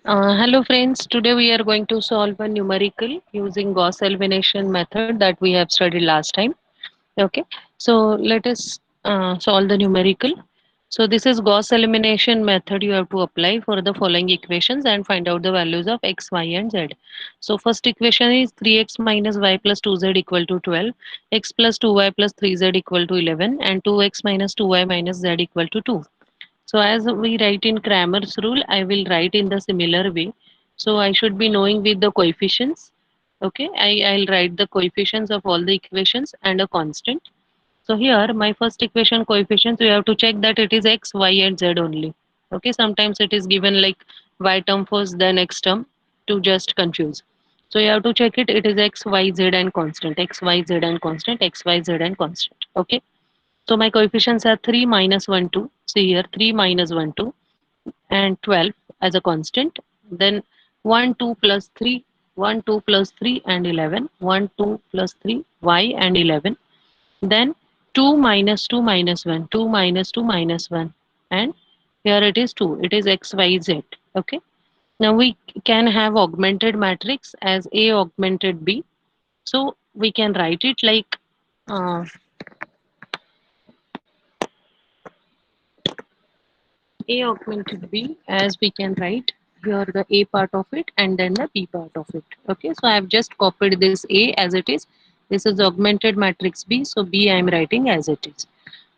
Hello friends, today we are going to solve a numerical using Gauss elimination method that we have studied last time. Okay, so let us solve the numerical. So this is Gauss elimination method you have to apply for the following equations and find out the values of x, y and z. So first equation is 3x minus y plus 2z equal to 12, x plus 2y plus 3z equal to 11 and 2x minus 2y minus z equal to 2. So as we write in Cramer's rule, I will write in the similar way. So I should be knowing with the coefficients. Okay, I'll write the coefficients of all the equations and a constant. So here my first equation coefficients, we have to check that it is x, y and z only. Okay, sometimes it is given like y term first then x term to just confuse. So you have to check it is x, y, z and constant, x, y, z and constant, x, y, z and constant. Okay. So my coefficients are 3 minus 1, 2. See here 3 minus 1, 2 and 12 as a constant. Then 1, 2 plus 3, 1, 2 plus 3 and 11, 1, 2 plus 3, y and 11. Then 2 minus 2 minus 1, 2 minus 2 minus 1. And here it is 2. It is x, y, z. Okay. Now we can have augmented matrix as A augmented B. So we can write it like uh, A augmented B as we can write here the A part of it and then the B part of it. Okay, so I have just copied this A as it is. This is augmented matrix B, so B I am writing as it is.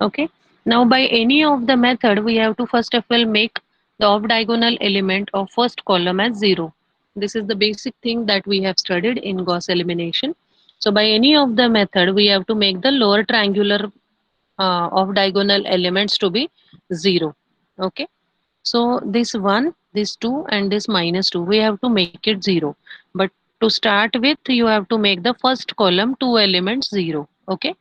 Okay, now by any of the method we have to first of all make the off diagonal element of first column as 0. This is the basic thing that we have studied in Gauss elimination. So by any of the method we have to make the lower triangular of diagonal elements to be 0. Okay, so this 1, this 2 and this minus 2 we have to make it 0, but to start with you have to make the first column 2 elements 0. Okay,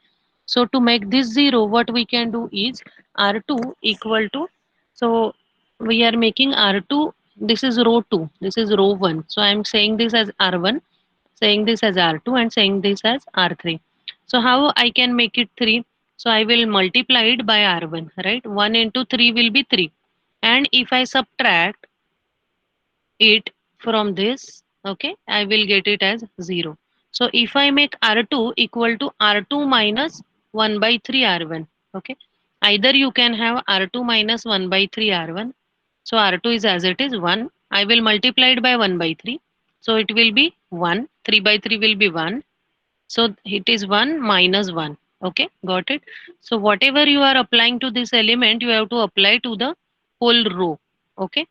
so to make this 0 what we can do is r2 equal to, so we are making r2, this is row 2, this is row 1, so I am saying this as r1, saying this as r2 and saying this as r3. So how I can make it 3? So I will multiply it by r1, right? 1 into 3 will be 3. And if I subtract it from this, okay, I will get it as 0. So if I make r2 equal to r2 minus 1 by 3 r1, okay, either you can have r2 minus 1 by 3 r1. So r2 is as it is 1. I will multiply it by 1 by 3. So it will be 1. 3 by 3 will be 1. So it is 1 minus 1. Okay, got it. So whatever you are applying to this element, you have to apply to the whole row. Okay.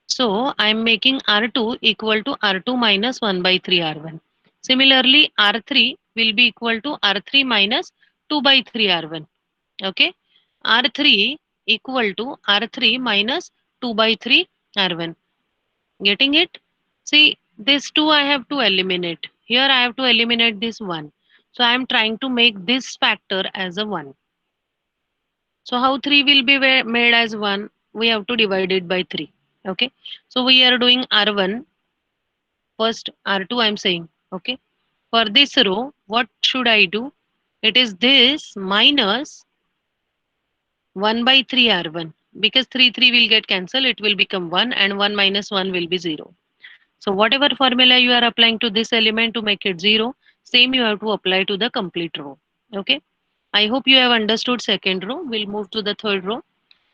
So I am making R2 equal to R2 minus 1 by 3 R1. Similarly, R3 will be equal to R3 minus 2 by 3 R1. Okay. R3 equal to R3 minus 2 by 3 R1. Getting it? See, this 2 I have to eliminate. Here I have to eliminate this 1. So I am trying to make this factor as a 1. So how 3 will be made as 1? We have to divide it by 3. Okay. So we are doing R1 first, R2 I am saying. Okay. For this row, what should I do? It is this minus 1 by 3 R1. Because 3 will get cancelled, it will become 1 and 1 minus 1 will be 0. So whatever formula you are applying to this element to make it 0, same you have to apply to the complete row. Okay. I hope you have understood second row. We'll move to the third row.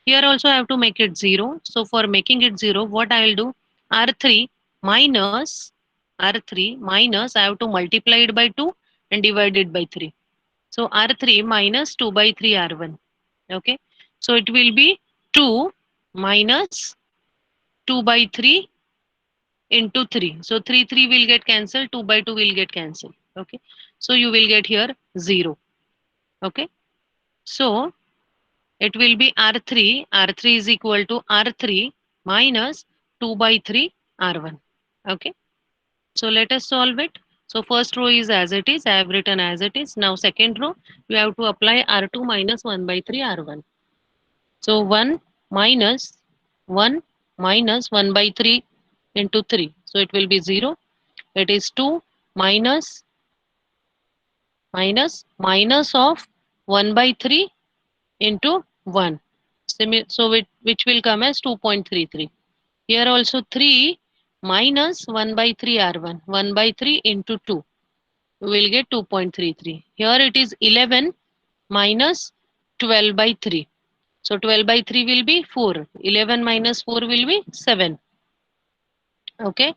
Here also I have to make it 0. So for making it 0, what I will do? R3 minus I have to multiply it by 2 and divide it by 3. So R3 minus 2 by 3 R1. Okay. So it will be 2 minus 2 by 3 into 3. So 3 will get cancelled, 2 by 2 will get cancelled. Okay. So you will get here 0. Okay. So it will be R3. R3 is equal to R3 minus 2 by 3 R1. Okay. So let us solve it. So first row is as it is. I have written as it is. Now second row, you have to apply R2 minus 1 by 3 R1. So 1 minus 1 by 3 into 3. So it will be 0. It is 2 minus minus of 1 by 3 into 1. So which will come as 2.33. Here also 3 minus 1 by 3 R1. 1 by 3 into 2. You will get 2.33. Here it is 11 minus 12 by 3. So 12 by 3 will be 4. 11 minus 4 will be 7. Okay.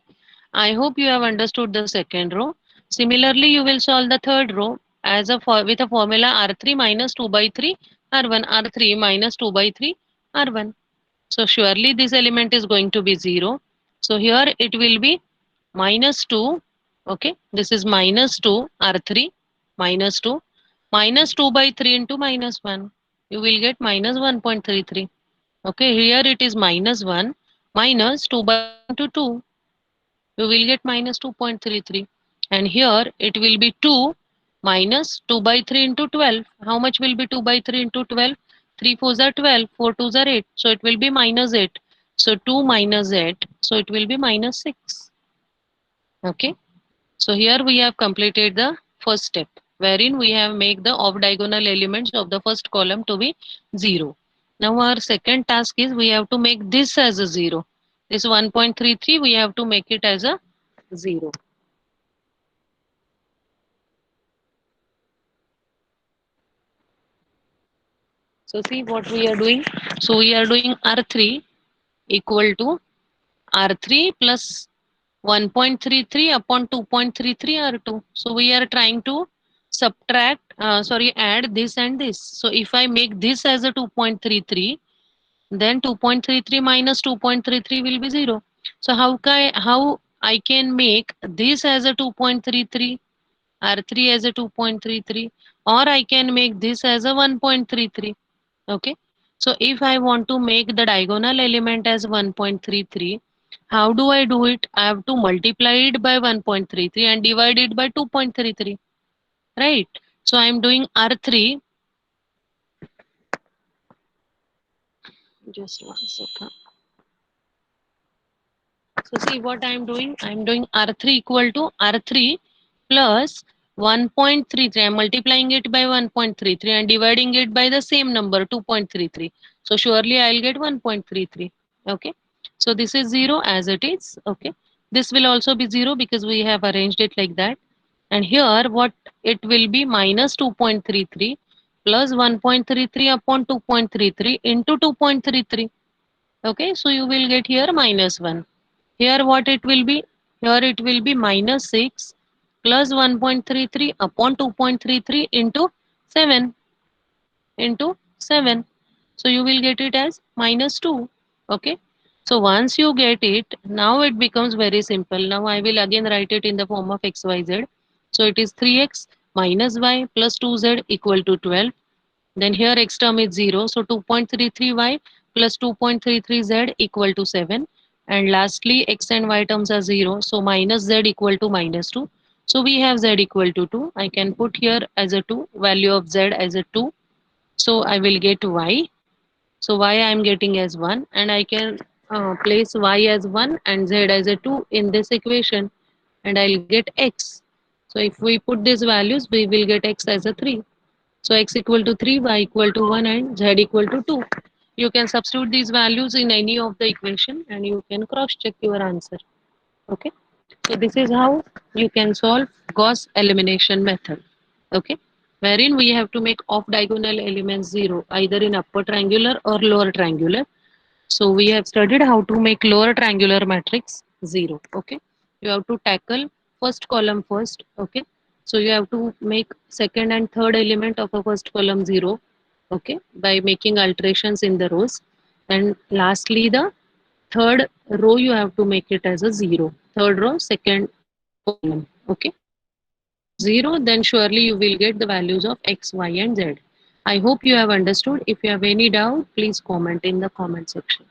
I hope you have understood the second row. Similarly, you will solve the third row as with a formula R3 minus 2 by 3 R1. R3 minus 2 by 3 R1. So surely this element is going to be 0. So here it will be minus 2. Okay. This is minus 2 R3 minus 2 minus 2 by 3 into minus 1. You will get minus 1.33. Okay. Here it is minus 1 minus 2 by 3 into 2. You will get minus 2.33. And here it will be 2 minus 2 by 3 into 12. How much will be 2 by 3 into 12? 3 4s are 12, 4 2s are 8. So it will be minus 8. So 2 minus 8. So it will be minus 6. Okay. So here we have completed the first step wherein we have made the off diagonal elements of the first column to be 0. Now our second task is we have to make this as a 0. This 1.33 we have to make it as a 0. So see what we are doing. So we are doing R3 equal to R3 plus 1.33 upon 2.33 R2. So we are trying to add this and this. So if I make this as a 2.33, then 2.33 minus 2.33 will be 0. So how I can make this as a 2.33, R3 as a 2.33, or I can make this as a 1.33. Okay. So if I want to make the diagonal element as 1.33, how do I do it? I have to multiply it by 1.33 and divide it by 2.33. Right. So I am doing R3. Just one second. So see what I am doing. I am doing R3 equal to R3 plus 1.33. I am multiplying it by 1.33 and dividing it by the same number 2.33. So surely I will get 1.33. Okay. So this is 0 as it is. Okay. This will also be 0 because we have arranged it like that. And here what it will be minus 2.33 plus 1.33 upon 2.33 into 2.33. Okay. So you will get here minus 1. Here what it will be? Here it will be minus 6 plus 1.33 upon 2.33 into 7. So you will get it as minus 2. Okay. So once you get it, now it becomes very simple. Now I will again write it in the form of xyz. So it is 3x minus y plus 2z equal to 12. Then here x term is 0. So 2.33y plus 2.33z equal to 7. And lastly, x and y terms are 0. So minus z equal to minus 2. So we have z equal to 2. I can put here as a 2, value of z as a 2. So I will get y. So y I am getting as 1. And I can place y as 1 and z as a 2 in this equation. And I'll get x. So if we put these values, we will get x as a 3. So x equal to 3, y equal to 1 and z equal to 2. You can substitute these values in any of the equation and you can cross check your answer. Okay. So this is how you can solve Gauss elimination method. Okay. Wherein we have to make off diagonal elements 0 either in upper triangular or lower triangular. So we have studied how to make lower triangular matrix 0. Okay. You have to tackle first column first. Okay. So you have to make second and third element of a first column 0. Okay. By making alterations in the rows. And lastly, the third row you have to make it as a 0. Third row, second column. Okay. If it is 0, then surely you will get the values of x, y, and z. I hope you have understood. If you have any doubt, please comment in the comment section.